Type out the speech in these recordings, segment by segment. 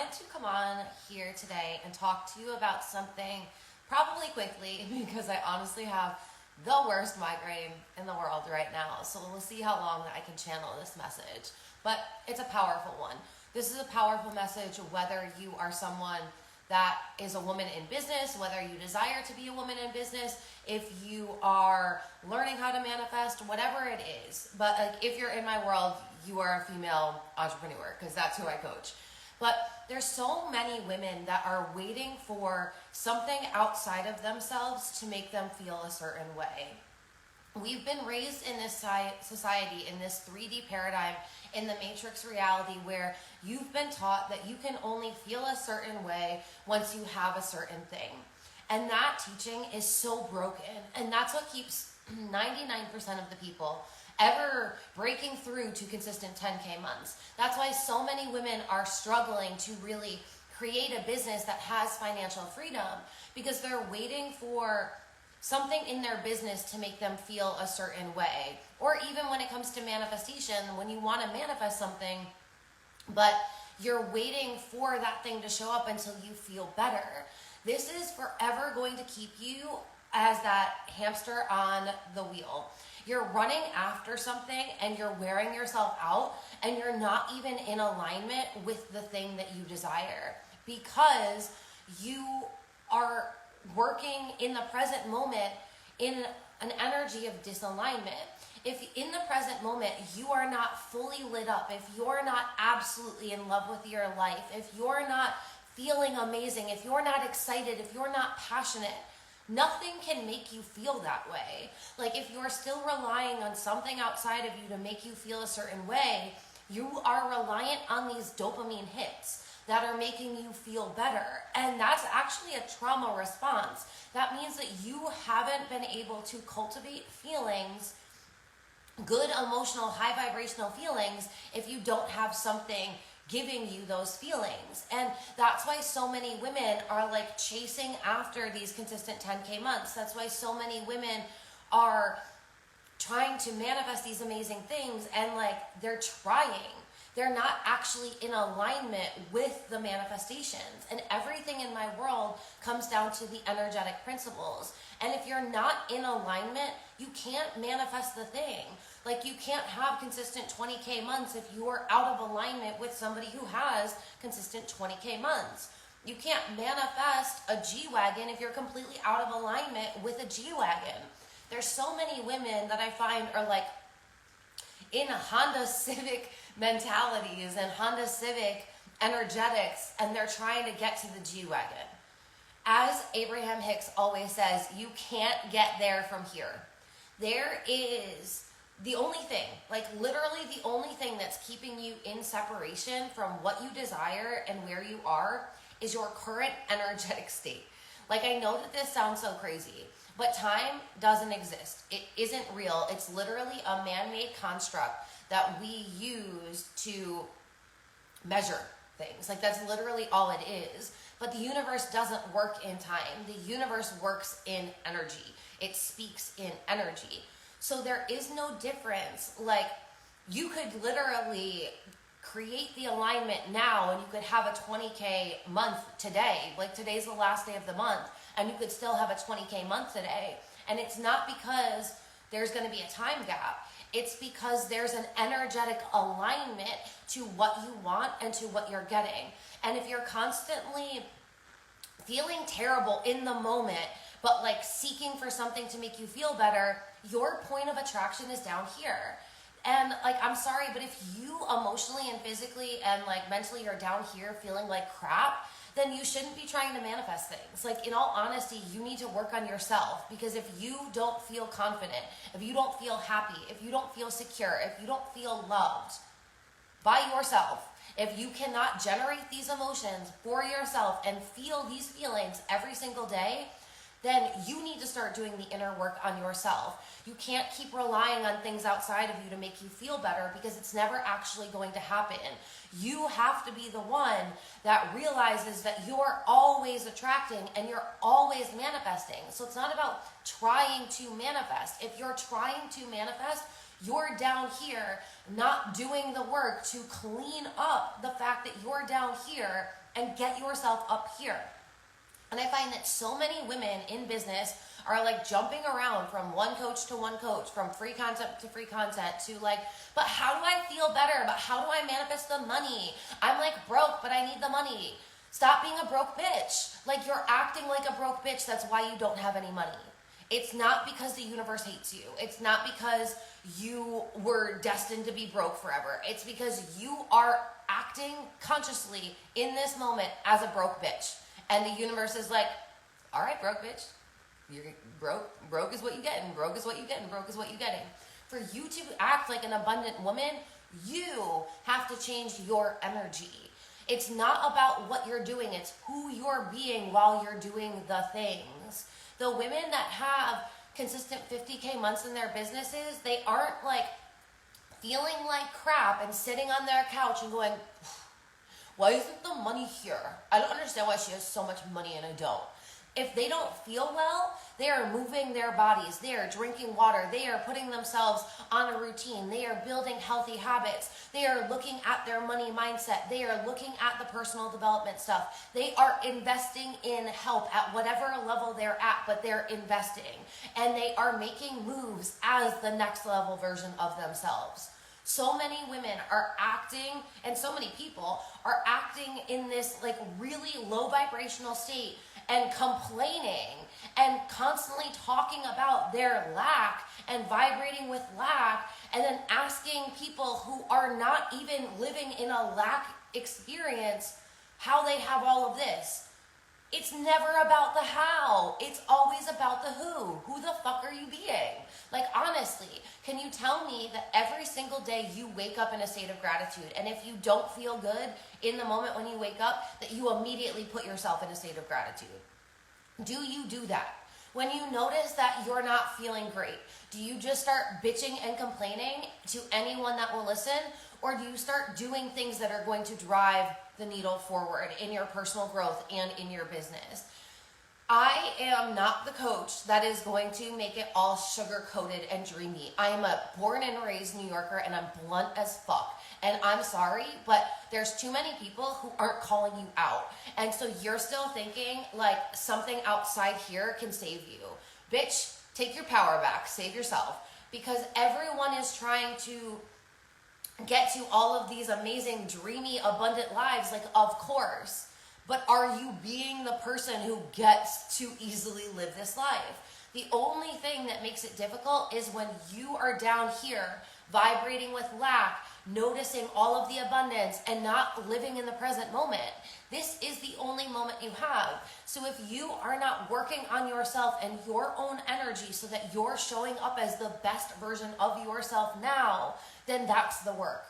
wanted to come on here today and talk to you about something probably quickly because I honestly have the worst migraine in the world right now. So we'll see how long I can channel this message. But it's a powerful one. This is a powerful message whether you are someone that is a woman in business, whether you desire to be a woman in business, if you are learning how to manifest, whatever it is. But like, if you're in my world, you are a female entrepreneur because that's who I coach. But there's so many women that are waiting for something outside of themselves to make them feel a certain way. We've been raised in this society, in this 3D paradigm, in the matrix reality where you've been taught that you can only feel a certain way once you have a certain thing. And that teaching is so broken. And that's what keeps 99% of the people ever breaking through to consistent 10K months. That's why so many women are struggling to really create a business that has financial freedom, because they're waiting for something in their business to make them feel a certain way. Or even when it comes to manifestation, when you want to manifest something, but you're waiting for that thing to show up until you feel better. This is forever going to keep you as that hamster on the wheel. You're running after something and you're wearing yourself out and you're not even in alignment with the thing that you desire, because you are working in the present moment in an energy of disalignment. If in the present moment you are not fully lit up, if you're not absolutely in love with your life, if you're not feeling amazing, if you're not excited, if you're not passionate, nothing can make you feel that way. Like, if you're still relying on something outside of you to make you feel a certain way, you are reliant on these dopamine hits that are making you feel better. And that's actually a trauma response. That means that you haven't been able to cultivate feelings, good emotional, high vibrational feelings, if you don't have something giving you those feelings. And that's why so many women are like chasing after these consistent 10K months. That's why so many women are trying to manifest these amazing things, and like, they're trying. They're not actually in alignment with the manifestations. And everything in my world comes down to the energetic principles. And if you're not in alignment, you can't manifest the thing. Like, you can't have consistent 20K months if you are out of alignment with somebody who has consistent 20K months. You can't manifest a G-Wagon if you're completely out of alignment with a G-Wagon. There's so many women that I find are like in Honda Civic mentalities and Honda Civic energetics, and they're trying to get to the G-Wagon. As Abraham Hicks always says, you can't get there from here. There is the only thing, like literally the only thing that's keeping you in separation from what you desire and where you are is your current energetic state. Like, I know that this sounds so crazy, but time doesn't exist. It isn't real. It's literally a man-made construct that we use to measure things. Like, that's literally all it is. But the universe doesn't work in time. The universe works in energy. It speaks in energy. So there is no difference. Like, you could literally create the alignment now and you could have a 20K month today. Like, today's the last day of the month and you could still have a 20K month today. And it's not because there's going to be a time gap. It's because there's an energetic alignment to what you want and to what you're getting. And if you're constantly feeling terrible in the moment, but like seeking for something to make you feel better, your point of attraction is down here. And like, I'm sorry, but if you emotionally and physically and like mentally are down here feeling like crap, then you shouldn't be trying to manifest things. Like, in all honesty, you need to work on yourself, because if you don't feel confident, if you don't feel happy, if you don't feel secure, if you don't feel loved by yourself, if you cannot generate these emotions for yourself and feel these feelings every single day, then you need to start doing the inner work on yourself. You can't keep relying on things outside of you to make you feel better, because it's never actually going to happen. You have to be the one that realizes that you're always attracting and you're always manifesting. So it's not about trying to manifest. If you're trying to manifest, you're down here not doing the work to clean up the fact that you're down here and get yourself up here. And I find that so many women in business are like jumping around from one coach to one coach, from free content to free content to like, but how do I feel better? But how do I manifest the money? I'm like broke, but I need the money. Stop being a broke bitch. Like, you're acting like a broke bitch. That's why you don't have any money. It's not because the universe hates you. It's not because you were destined to be broke forever. It's because you are acting consciously in this moment as a broke bitch. And the universe is like, all right, broke bitch. You're broke. Broke is what you get, and broke is what you get, and broke is what you're getting. For you to act like an abundant woman, you have to change your energy. It's not about what you're doing. It's who you're being while you're doing the things. The women that have consistent 50K months in their businesses, they aren't like feeling like crap and sitting on their couch and going, why isn't the money here? I don't understand why she has so much money and I don't. If they don't feel well, they are moving their bodies. They are drinking water. They are putting themselves on a routine. They are building healthy habits. They are looking at their money mindset. They are looking at the personal development stuff. They are investing in help at whatever level they're at, but they're investing. And they are making moves as the next level version of themselves. So many women are acting, and so many people are acting in this like really low vibrational state and complaining and constantly talking about their lack and vibrating with lack, and then asking people who are not even living in a lack experience how they have all of this. It's never about the how. It's always about the who. Who the fuck are you being? Like, honestly, can you tell me that every single day you wake up in a state of gratitude, and if you don't feel good in the moment when you wake up, that you immediately put yourself in a state of gratitude? Do you do that? When you notice that you're not feeling great, do you just start bitching and complaining to anyone that will listen? Or do you start doing things that are going to drive the needle forward in your personal growth and in your business? I am not the coach that is going to make it all sugar-coated and dreamy. I am a born and raised New Yorker, and I'm blunt as fuck. And I'm sorry, but there's too many people who aren't calling you out. And so you're still thinking like something outside here can save you. Bitch, take your power back. Save yourself. Because everyone is trying to get to all of these amazing, dreamy, abundant lives. Like, of course. But are you being the person who gets to easily live this life? The only thing that makes it difficult is when you are down here vibrating with lack, noticing all of the abundance, and not living in the present moment. This is the only moment you have. So if you are not working on yourself and your own energy so that you're showing up as the best version of yourself now, then that's the work.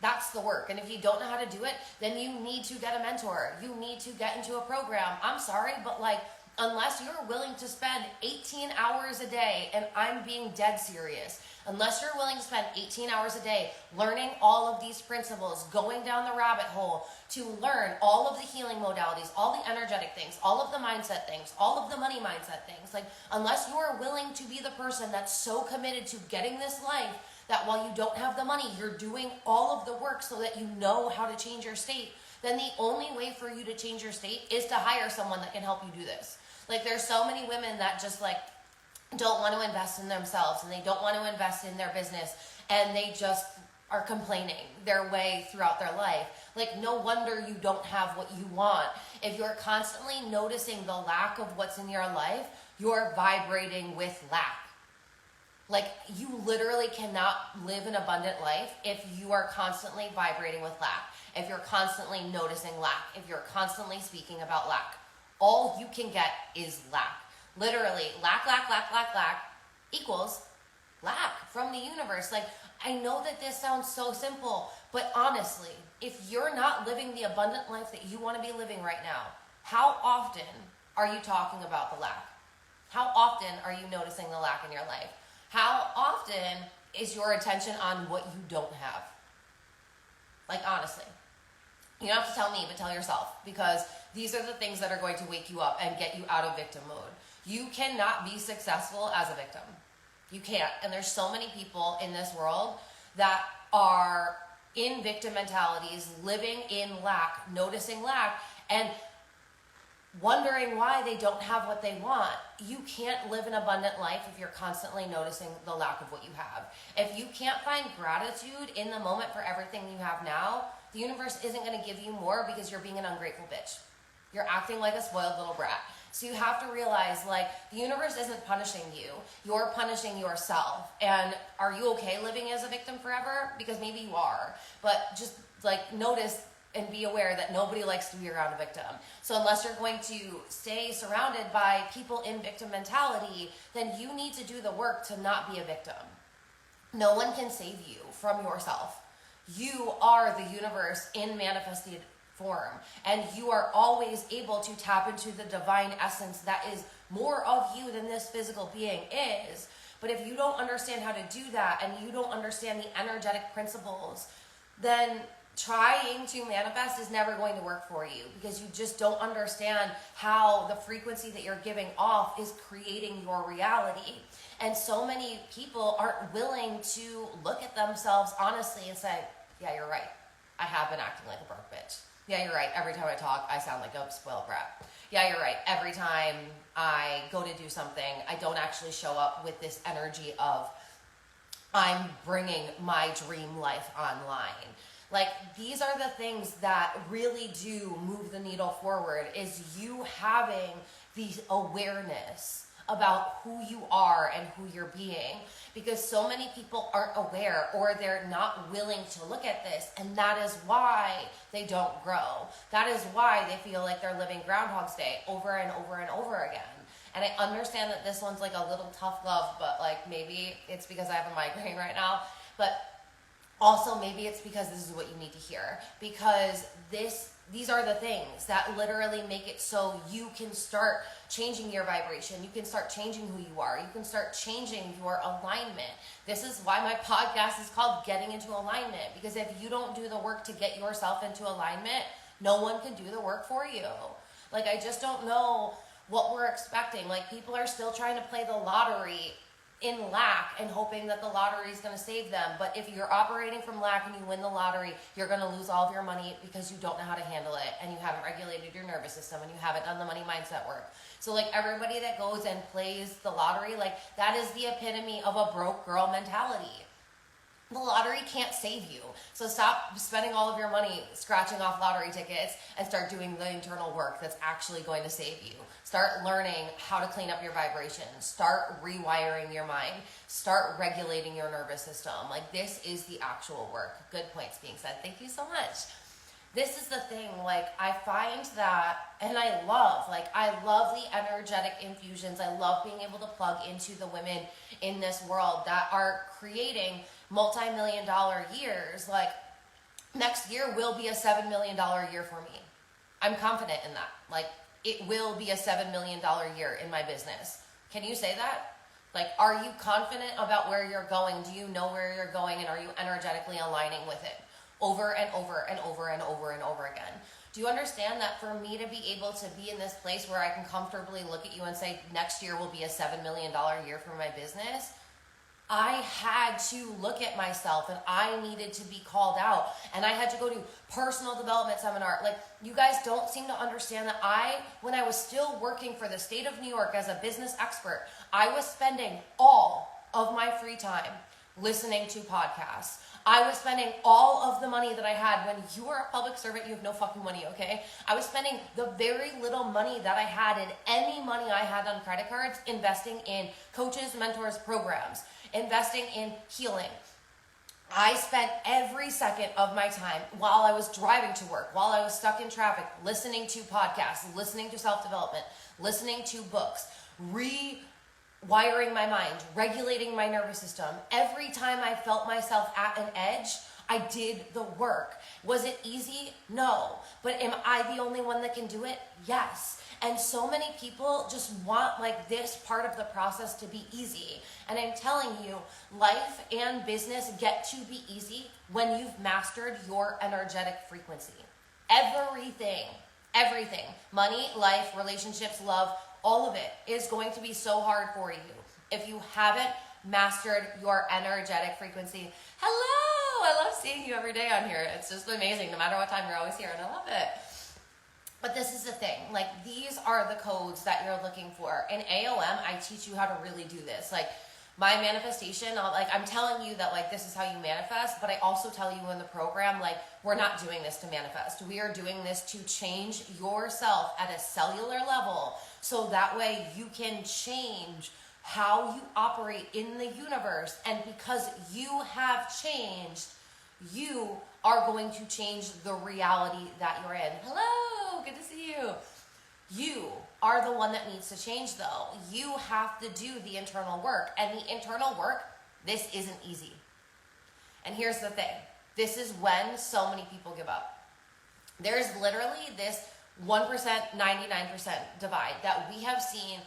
That's the work. And if you don't know how to do it, then you need to get a mentor. You need to get into a program. I'm sorry, but like, unless you're willing to spend 18 hours a day, and I'm being dead serious, unless you're willing to spend 18 hours a day learning all of these principles, going down the rabbit hole to learn all of the healing modalities, all the energetic things, all of the mindset things, all of the money mindset things, like, unless you are willing to be the person that's so committed to getting this life that while you don't have the money, you're doing all of the work so that you know how to change your state, then the only way for you to change your state is to hire someone that can help you do this. Like, there's so many women that just like don't want to invest in themselves, and they don't want to invest in their business, and they just are complaining their way throughout their life. Like, no wonder you don't have what you want. If you're constantly noticing the lack of what's in your life, you're vibrating with lack. Like, you literally cannot live an abundant life if you are constantly vibrating with lack, if you're constantly noticing lack, if you're constantly speaking about lack. All you can get is lack. Literally, lack equals lack from the universe. Like, I know that this sounds so simple, but honestly, if you're not living the abundant life that you want to be living right now, how often are you talking about the lack? How often are you noticing the lack in your life? How often is your attention on what you don't have? Like, honestly. You don't have to tell me, but tell yourself, because these are the things that are going to wake you up and get you out of victim mode. You cannot be successful as a victim. You can't. And there's so many people in this world that are in victim mentalities, living in lack, noticing lack, and wondering why they don't have what they want. You can't live an abundant life if you're constantly noticing the lack of what you have. If you can't find gratitude in the moment for everything you have now, the universe isn't going to give you more because you're being an ungrateful bitch. You're acting like a spoiled little brat. So you have to realize, like, the universe isn't punishing you. You're punishing yourself. And are you okay living as a victim forever? Because maybe you are. But just, like, notice and be aware that nobody likes to be around a victim. So unless you're going to stay surrounded by people in victim mentality, then you need to do the work to not be a victim. No one can save you from yourself. You are the universe in manifested form, and you are always able to tap into the divine essence that is more of you than this physical being is. But if you don't understand how to do that, and you don't understand the energetic principles, then trying to manifest is never going to work for you, because you just don't understand how the frequency that you're giving off is creating your reality. And so many people aren't willing to look at themselves honestly and say, yeah, you're right, I have been acting like a broke bitch. Yeah, you're right, every time I talk, I sound like a spoiled brat. Yeah, you're right, every time I go to do something, I don't actually show up with this energy of I'm bringing my dream life online. Like, these are the things that really do move the needle forward, is you having the awareness about who you are and who you're being, because so many people aren't aware, or they're not willing to look at this, and that is why they don't grow. That is why they feel like they're living Groundhog's Day over and over and over again. And I understand that this one's like a little tough love, but like maybe it's because I have a migraine right now, but also maybe it's because this is what you need to hear, because these are the things that literally make it so you can start changing your vibration. You can start changing who you are. You can start changing your alignment. This is why my podcast is called Getting into Alignment, because if you don't do the work to get yourself into alignment, no one can do the work for you. Like, I just don't know what we're expecting. Like, people are still trying to play the lottery in lack and hoping that the lottery is going to save them. But if you're operating from lack and you win the lottery, you're going to lose all of your money because you don't know how to handle it, and you haven't regulated your nervous system, and you haven't done the money mindset work. So like, everybody that goes and plays the lottery, like, that is the epitome of a broke girl mentality. The lottery can't save you. So stop spending all of your money scratching off lottery tickets and start doing the internal work that's actually going to save you. Start learning how to clean up your vibrations. Start rewiring your mind. Start regulating your nervous system. Like, this is the actual work. Good points being said. Thank you so much. This is the thing, like, I find that, and I love the energetic infusions. I love being able to plug into the women in this world that are creating multi-million-dollar years. Like, next year will be a $7 million year for me. I'm confident in that. Like, it will be a $7 million year in my business. Can you say that? Like, are you confident about where you're going? Do you know where you're going? And are you energetically aligning with it? Over and over and over and over and over again. Do you understand that for me to be able to be in this place where I can comfortably look at you and say, next year will be a $7 million year for my business, I had to look at myself, and I needed to be called out, and I had to go to personal development seminar. Like, you guys don't seem to understand that when I was still working for the state of New York as a business expert, I was spending all of my free time listening to podcasts. I was spending all of the money that I had. When you are a public servant, you have no fucking money, okay? I was spending the very little money that I had, and any money I had on credit cards, investing in coaches, mentors, programs, investing in healing. I spent every second of my time while I was driving to work, while I was stuck in traffic, listening to podcasts, listening to self-development, listening to books, rewiring my mind, regulating my nervous system. Every time I felt myself at an edge, I did the work. Was it easy? No. But am I the only one that can do it? Yes. And so many people just want like this part of the process to be easy. And I'm telling you, life and business get to be easy when you've mastered your energetic frequency. Everything, money, life, relationships, love, all of it is going to be so hard for you if you haven't mastered your energetic frequency. Hello! I love seeing you every day on here. It's just amazing. No matter what time, you're always here, and I love it. But this is the thing. Like, these are the codes that you're looking for. In AOM, I teach you how to really do this. Like, my manifestation, I'm telling you that, like, this is how you manifest, but I also tell you in the program, like, we're not doing this to manifest. We are doing this to change yourself at a cellular level, so that way you can change how you operate in the universe. And because you have changed, you are going to change the reality that you're in. Hello, good to see you. You are the one that needs to change, though. You have to do the internal work. And the internal work, this isn't easy. And here's the thing. This is when so many people give up. There's literally this 1%, 99% divide that we have seen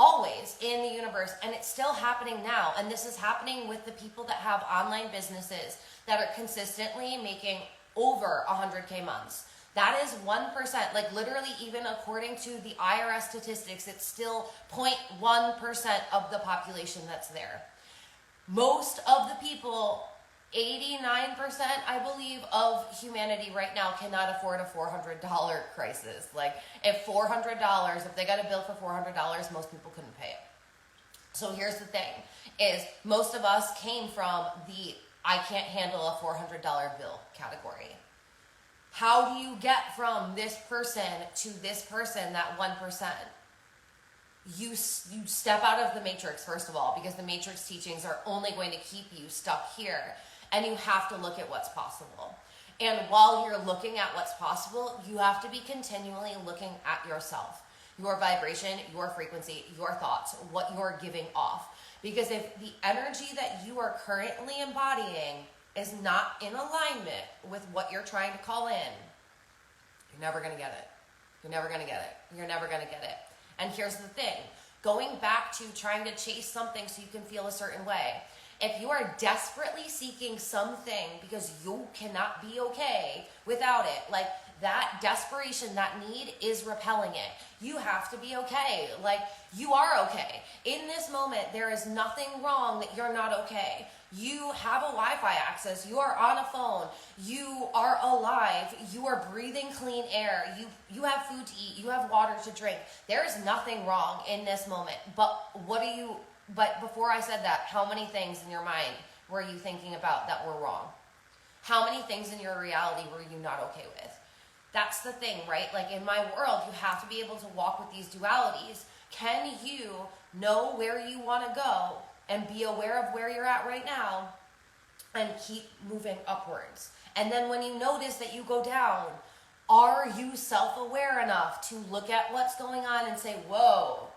always in the universe, and it's still happening now. And this is happening with the people that have online businesses that are consistently making over 100K months. That is 1%. Like, literally, even according to the IRS statistics, it's still 0.1% of the population that's there. Most of the people, 89%, I believe, of humanity right now cannot afford a $400 crisis. Like, if they got a bill for $400, most people couldn't pay it. So here's the thing, is most of us came from the I can't handle a $400 bill category. How do you get from this person to this person, that 1%? You step out of the matrix, first of all, because the matrix teachings are only going to keep you stuck here. And you have to look at what's possible. And while you're looking at what's possible, you have to be continually looking at yourself, your vibration, your frequency, your thoughts, what you're giving off. Because if the energy that you are currently embodying is not in alignment with what you're trying to call in, you're never going to get it. You're never going to get it. You're never going to get it. And here's the thing. Going back to trying to chase something so you can feel a certain way. If you are desperately seeking something because you cannot be okay without it, like, that desperation, that need is repelling it. You have to be okay. Like, you are okay. In this moment, there is nothing wrong that you're not okay. You have a Wi-Fi access. You are on a phone. You are alive. You are breathing clean air. You have food to eat. You have water to drink. There is nothing wrong in this moment. But before I said that, how many things in your mind were you thinking about that were wrong? How many things in your reality were you not okay with? That's the thing, right? Like, in my world, you have to be able to walk with these dualities. Can you know where you want to go and be aware of where you're at right now and keep moving upwards? And then when you notice that you go down, are you self-aware enough to look at what's going on and say, whoa,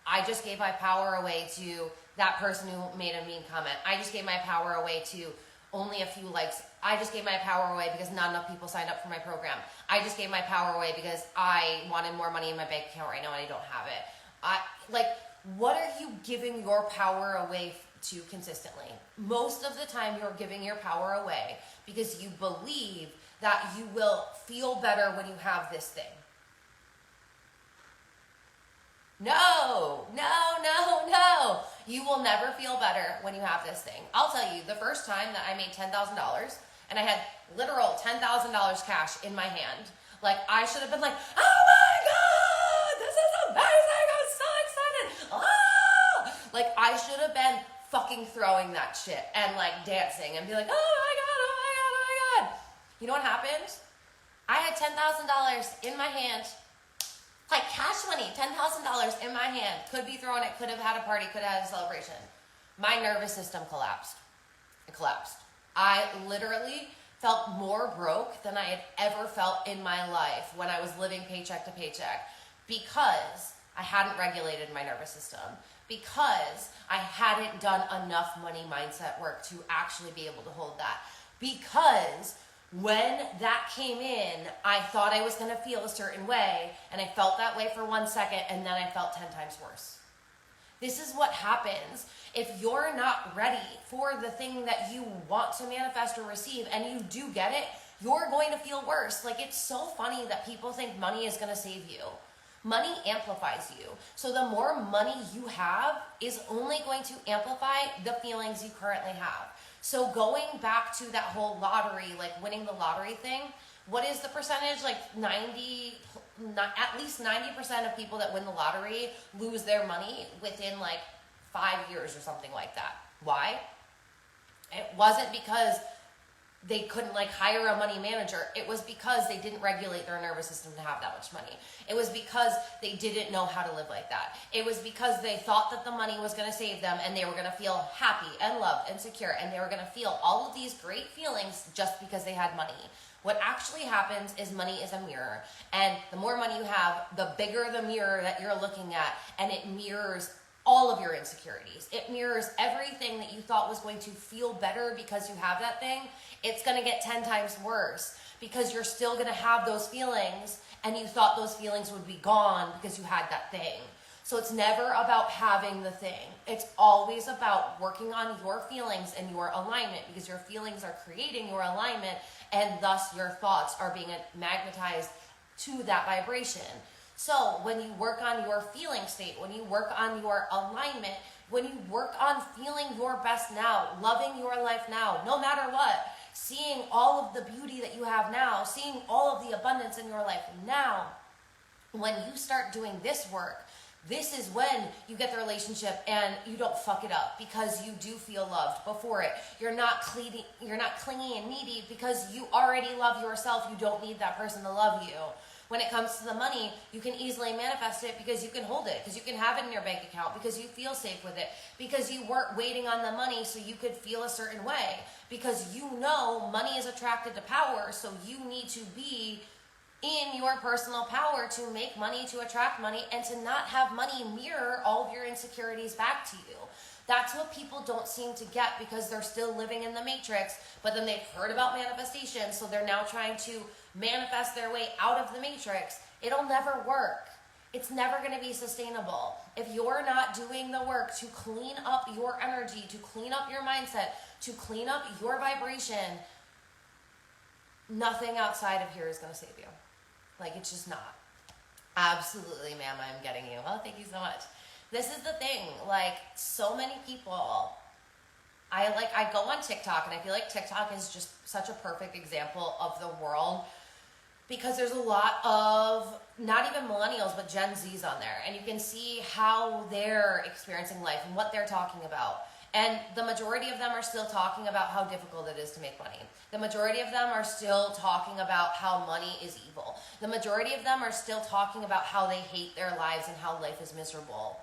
I just gave my power away to that person who made a mean comment. I just gave my power away to only a few likes. I just gave my power away because not enough people signed up for my program. I just gave my power away because I wanted more money in my bank account right now and I don't have it. What are you giving your power away to consistently? Most of the time you're giving your power away because you believe that you will feel better when you have this thing. No. You will never feel better when you have this thing. I'll tell you, the first time that I made $10,000 and I had literal $10,000 cash in my hand, like, I should have been like, oh my God, this is amazing, I'm so excited. Ah! Like, I should have been fucking throwing that shit and, like, dancing and be like, oh my God, oh my God, oh my God. You know what happened? I had $10,000 in my hand. Like, cash money, $10,000 in my hand. Could be throwing it, could have had a party, could have had a celebration. My nervous system collapsed. It collapsed. I literally felt more broke than I had ever felt in my life when I was living paycheck to paycheck, because I hadn't regulated my nervous system, because I hadn't done enough money mindset work to actually be able to hold that, because when that came in, I thought I was going to feel a certain way, and I felt that way for 1 second, and then I felt 10 times worse. This is what happens if you're not ready for the thing that you want to manifest or receive, and you do get it, you're going to feel worse. Like, it's so funny that people think money is going to save you. Money amplifies you. So the more money you have is only going to amplify the feelings you currently have. So going back to that whole lottery, like winning the lottery thing, what is the percentage? Like at least 90% of people that win the lottery lose their money within like 5 years or something like that. Why? It wasn't because they couldn't like hire a money manager. It was because they didn't regulate their nervous system to have that much money. It was because they didn't know how to live like that. It was because they thought that the money was going to save them and they were going to feel happy and loved and secure and they were going to feel all of these great feelings just because they had money. What actually happens is money is a mirror, and the more money you have, the bigger the mirror that you're looking at, and it mirrors all of your insecurities. It mirrors everything that you thought was going to feel better because you have that thing. It's going to get 10 times worse because you're still going to have those feelings and you thought those feelings would be gone because you had that thing. So it's never about having the thing. It's always about working on your feelings and your alignment, because your feelings are creating your alignment and thus your thoughts are being magnetized to that vibration. So when you work on your feeling state, when you work on your alignment, when you work on feeling your best now, loving your life now, no matter what, seeing all of the beauty that you have now, seeing all of the abundance in your life now, when you start doing this work, this is when you get the relationship and you don't fuck it up because you do feel loved before it. You're not clingy and needy because you already love yourself. You don't need that person to love you. When it comes to the money, you can easily manifest it because you can hold it, because you can have it in your bank account, because you feel safe with it, because you weren't waiting on the money so you could feel a certain way, because you know money is attracted to power, so you need to be in your personal power to make money, to attract money, and to not have money mirror all of your insecurities back to you. That's what people don't seem to get because they're still living in the matrix, but then they've heard about manifestation, so they're now trying to manifest their way out of the matrix. It'll never work. It's never going to be sustainable. If you're not doing the work to clean up your energy, to clean up your mindset, to clean up your vibration, nothing outside of here is going to save you. Like, it's just not. Absolutely, ma'am, I'm getting you. Oh, thank you so much. This is the thing. Like, so many people, I go on TikTok, and I feel like TikTok is just such a perfect example of the world, because there's a lot of, not even millennials, but Gen Zs on there. And you can see how they're experiencing life and what they're talking about. And the majority of them are still talking about how difficult it is to make money. The majority of them are still talking about how money is evil. The majority of them are still talking about how they hate their lives and how life is miserable.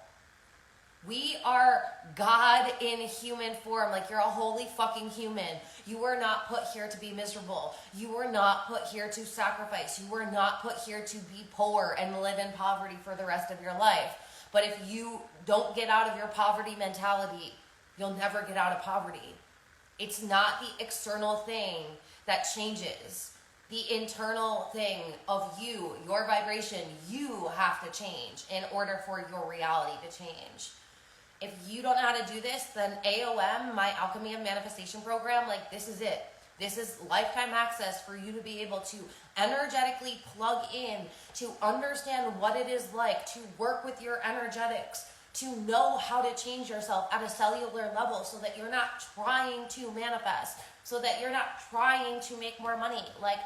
We are God in human form. Like, you're a holy fucking human. You were not put here to be miserable. You were not put here to sacrifice. You were not put here to be poor and live in poverty for the rest of your life. But if you don't get out of your poverty mentality, you'll never get out of poverty. It's not the external thing that changes. The internal thing of you, your vibration, you have to change in order for your reality to change. If you don't know how to do this, then AOM, my Alchemy of Manifestation program, like, this is it. This is lifetime access for you to be able to energetically plug in, to understand what it is like to work with your energetics, to know how to change yourself at a cellular level so that you're not trying to manifest, so that you're not trying to make more money. Like,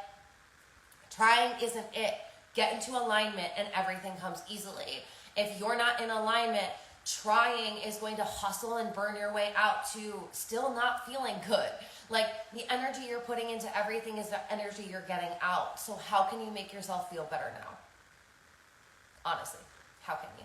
trying isn't it. Get into alignment and everything comes easily. If you're not in alignment, trying is going to hustle and burn your way out to still not feeling good. Like, the energy you're putting into everything is the energy you're getting out. So how can you make yourself feel better now? Honestly, how can you?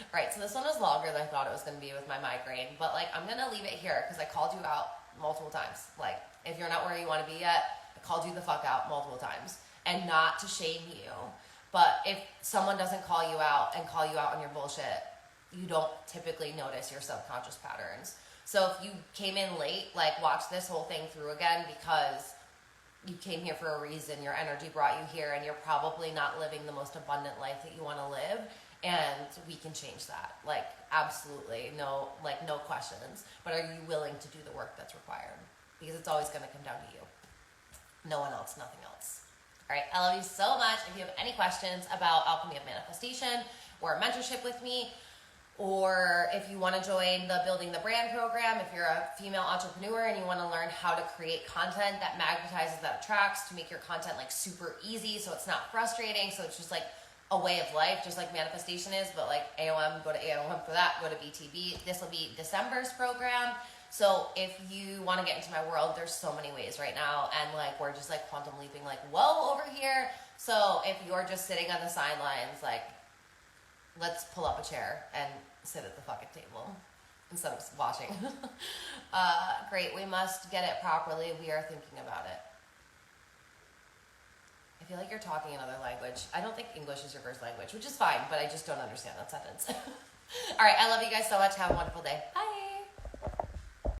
All right, so this one was longer than I thought it was going to be with my migraine, but like, I'm going to leave it here because I called you out multiple times. Like, if you're not where you want to be yet, I called you the fuck out multiple times, and not to shame you. But if someone doesn't call you out and call you out on your bullshit, you don't typically notice your subconscious patterns. So if you came in late, like, watch this whole thing through again, because you came here for a reason. Your energy brought you here, and you're probably not living the most abundant life that you want to live. And we can change that. Like, absolutely. No questions. But are you willing to do the work that's required? Because it's always going to come down to you. No one else, nothing else. All right, I love you so much. If you have any questions about Alchemy of Manifestation or mentorship with me, Or if you want to join the Building the Brand program, if you're a female entrepreneur and you want to learn how to create content that magnetizes, that attracts, to make your content like super easy so it's not frustrating, so it's just like a way of life, just like manifestation is, but like AOM, go to AOM for that, go to BTB. This will be December's program. So if you want to get into my world, there's so many ways right now, and like we're just like quantum leaping like whoa over here. So if you're just sitting on the sidelines, like let's pull up a chair and sit at the fucking table instead of watching. Great, we must get it properly. We are thinking about it. I feel like you're talking another language. I don't think English is your first language, which is fine, but I just don't understand that sentence. All right, I love you guys so much. Have a wonderful day. Bye.